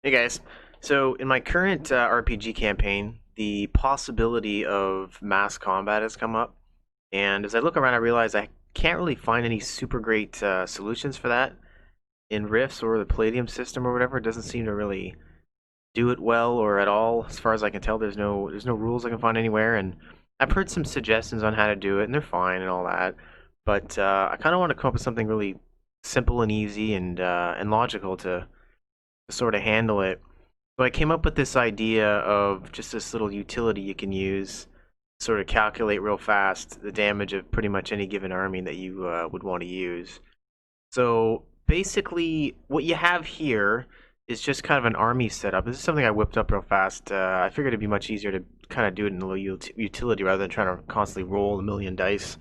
Hey guys, so in my current RPG campaign, the possibility of mass combat has come up, and as I look around, I realize I can't really find any super great solutions for that in Rifts or the Palladium system or whatever. It doesn't seem to really do it well or at all, as far as I can tell. There's no rules I can find anywhere, and I've heard some suggestions on how to do it, and they're fine and all that, but I kind of want to come up with something really simple and easy and logical to sort of handle it. So I came up with this idea of just this little utility you can use to sort of calculate real fast the damage of pretty much any given army that you would want to use. So basically, what you have here is just kind of an army setup. This is something I whipped up real fast. I figured it'd be much easier to kind of do it in a little utility rather than trying to constantly roll a million dice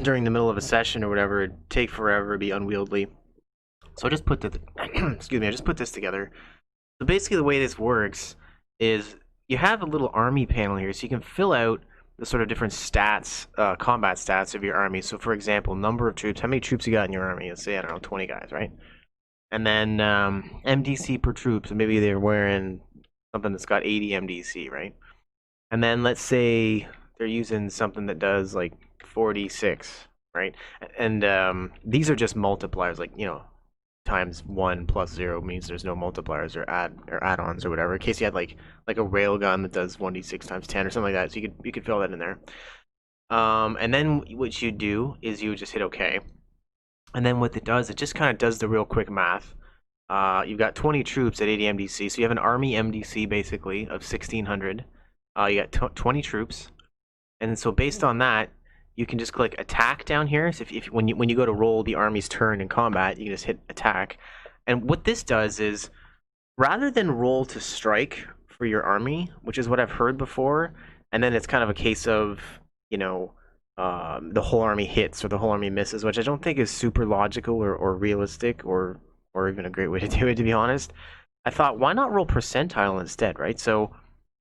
during the middle of a session or whatever. It'd take forever, it'd be unwieldy. So I just put the excuse me, I just put this together. So basically, the way this works is you have a little army panel here, so you can fill out the sort of different stats, combat stats of your army. So, for example, number of troops. How many troops you got in your army? Let's say I don't know, 20 guys, right? And then MDC per troop. So maybe they're wearing something that's got 80 MDC, right? And then let's say they're using something that does like 46, right? And these are just multipliers, like times 1 plus 0 means there's no multipliers or add-ons or whatever. In case you had like a railgun that does 1d6 times 10 or something like that, so you could fill that in there. And then what you do is you just hit OK, and then what it does, it just kind of does the real quick math. You've got 20 troops at 80 MDC, so you have an army MDC basically of 1600. You got 20 troops, and so based on that, you can just click attack down here. So if when you go to roll the army's turn in combat, you can just hit attack. And what this does is, rather than roll to strike for your army, which is what I've heard before, and then it's kind of a case of the whole army hits or the whole army misses, which I don't think is super logical or realistic or even a great way to do it, to be honest. I thought, why not roll percentile instead, right? So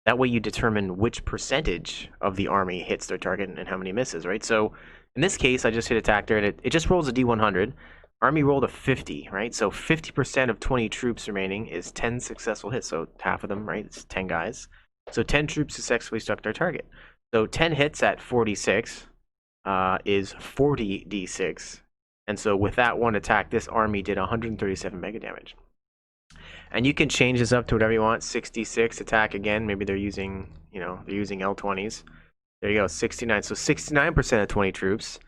that way you determine which percentage of the army hits their target and how many misses, right? So in this case, I just hit attack there, and it just rolls a D100. Army rolled a 50, right? So 50% of 20 troops remaining is 10 successful hits. So half of them, right? It's 10 guys. So 10 troops successfully struck their target. So 10 hits at 46 is 40 d6. And so with that one attack, this army did 137 mega damage. And you can change this up to whatever you want. 66 attack again. Maybe they're using, they're using L20s. There you go, 69. So 69% of 20 troops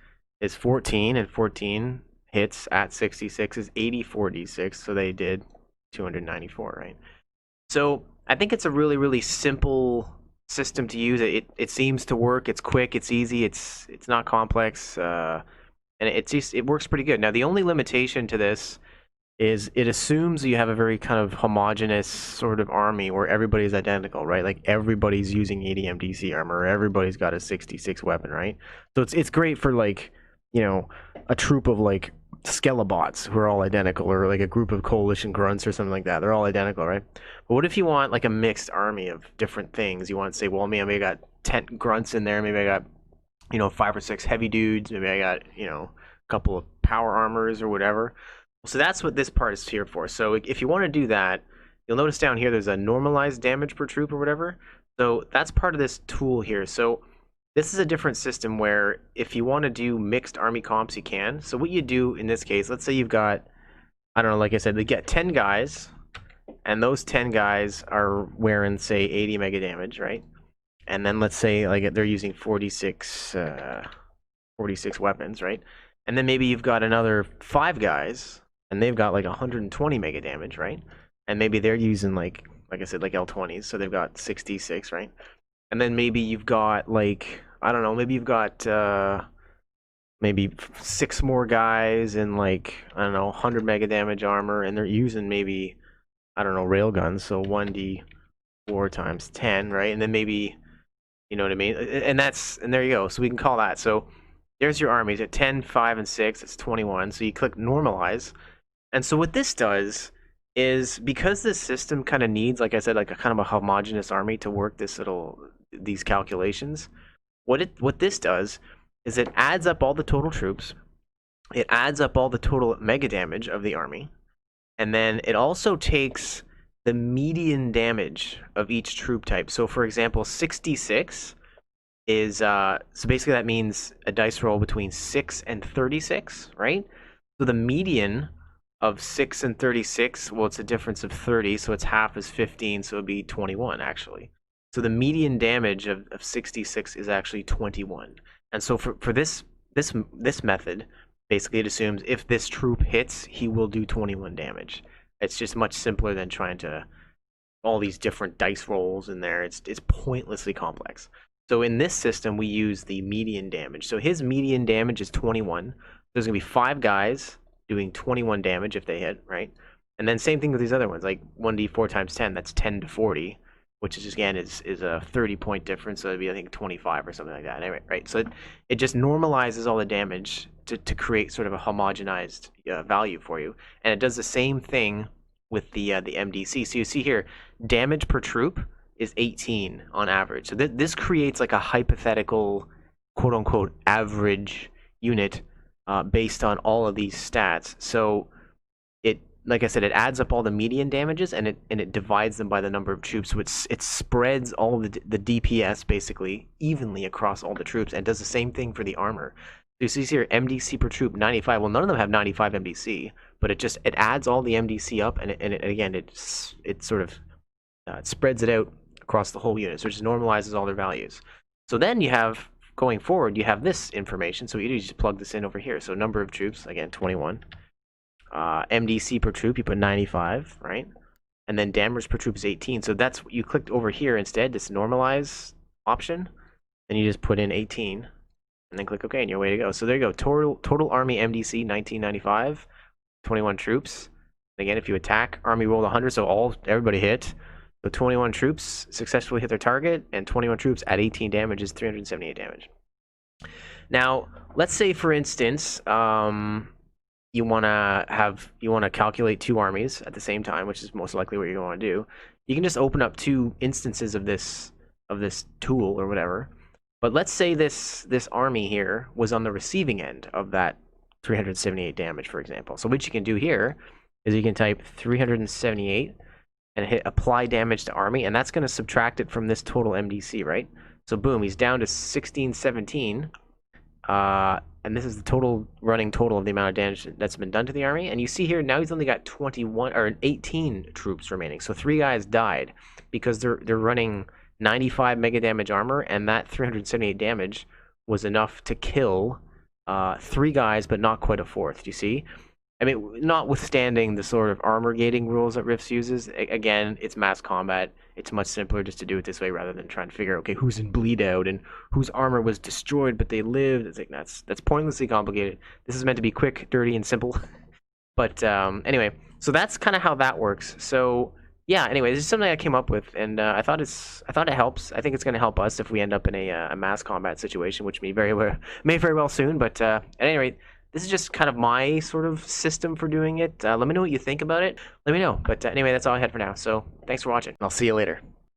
is 14, and 14 hits at 66 is 84 d6. So they did 294, right? So I think it's a really, really simple system to use. It seems to work. It's quick. It's easy. It's not complex, and it works pretty good. Now the only limitation to this is it assumes you have a very kind of homogenous sort of army where everybody's identical, right? Like everybody's using 80 MDC armor, everybody's got a 66 weapon, right? So it's great for like, a troop of like Skelelots who are all identical, or like a group of coalition grunts or something like that. They're all identical, right? But what if you want like a mixed army of different things? You want to say, well, maybe I got 10 grunts in there, maybe I got 5 or 6 heavy dudes, maybe I got a couple of power armors or whatever. So that's what this part is here for. So if you want to do that, you'll notice down here there's a normalized damage per troop or whatever. So that's part of this tool here. So this is a different system where if you want to do mixed army comps, you can. So what you do in this case, let's say you've got, I don't know, like I said, they get 10 guys, and those 10 guys are wearing, say, 80 mega damage, right? And then let's say like they're using 46 weapons, right? And then maybe you've got another 5 guys, and they've got like 120 mega damage, right? And maybe they're using like I said, like L20s, so they've got 66, right? And then maybe you've got like, I don't know, maybe you've got maybe 6 more guys in like, I don't know, 100 mega damage armor, and they're using maybe, I don't know, railguns, so 1d4 times 10, right? And then maybe, you know what I mean? And there you go. So we can call that. So there's your armies at 10, 5, and 6. It's 21. So you click normalize. And so what this does is, because this system kind of needs, like I said, like a kind of a homogeneous army to work these calculations, what this does is it adds up all the total troops, it adds up all the total mega damage of the army, and then it also takes the median damage of each troop type. So for example, 66 is so basically that means a dice roll between 6 and 36, right? So the median of 6 and 36, well, it's a difference of 30, so it's half is 15, so it'd be 21 actually. So the median damage of 66 is actually 21. And so for this method, basically it assumes if this troop hits, he will do 21 damage. It's just much simpler than trying to all these different dice rolls in there. It's pointlessly complex. So in this system, we use the median damage. So his median damage is 21. There's going to be 5 guys doing 21 damage if they hit, right? And then same thing with these other ones, like 1d4 times 10, that's 10 to 40, which is, again, is a 30-point difference. So it'd be, I think, 25 or something like that. Anyway, right? So it just normalizes all the damage to create sort of a homogenized value for you. And it does the same thing with the MDC. So you see here, damage per troop is 18 on average. So this creates like a hypothetical, quote unquote, average unit based on all of these stats. So it, like I said, it adds up all the median damages and it divides them by the number of troops. So it spreads all the DPS basically evenly across all the troops and does the same thing for the armor. So you see here, MDC per troop 95. Well, none of them have 95 MDC, but it adds all the MDC up and it sort of it spreads it out across the whole unit, so it just normalizes all their values. So then you have, going forward, you have this information, so you just plug this in over here. So number of troops, again, 21. MDC per troop, you put 95, right? And then damage per troop is 18. So that's what you clicked over here instead, this normalize option, and you just put in 18, and then click OK, and you're way to go. So there you go, total army MDC 1995, 21 troops. And again, if you attack, army rolled 100, so everybody hit. So 21 troops successfully hit their target, and 21 troops at 18 damage is 378 damage. Now, let's say, for instance, you want to calculate 2 armies at the same time, which is most likely what you're going to want to do. You can just open up 2 instances of this tool or whatever. But let's say this army here was on the receiving end of that 378 damage, for example. So what you can do here is you can type 378 and hit apply damage to army, and that's going to subtract it from this total MDC, right? So boom, he's down to 1617, and this is the running total of the amount of damage that's been done to the army. And you see here, now he's only got 18 troops remaining. So 3 guys died because they're running 95 mega damage armor, and that 378 damage was enough to kill 3 guys, but not quite a 4th. Do you see? I mean, notwithstanding the sort of armor gating rules that RIFTS uses, again, it's mass combat. It's much simpler just to do it this way rather than trying to figure out, okay, who's in bleed out and whose armor was destroyed but they lived. It's like that's pointlessly complicated. This is meant to be quick, dirty, and simple. But anyway, so that's kind of how that works. So yeah, anyway, this is something I came up with, and I thought it helps. I think it's going to help us if we end up in a mass combat situation, which may very well soon. But at any rate, this is just kind of my sort of system for doing it. Let me know what you think about it. Let me know. But anyway, that's all I had for now. So thanks for watching. I'll see you later.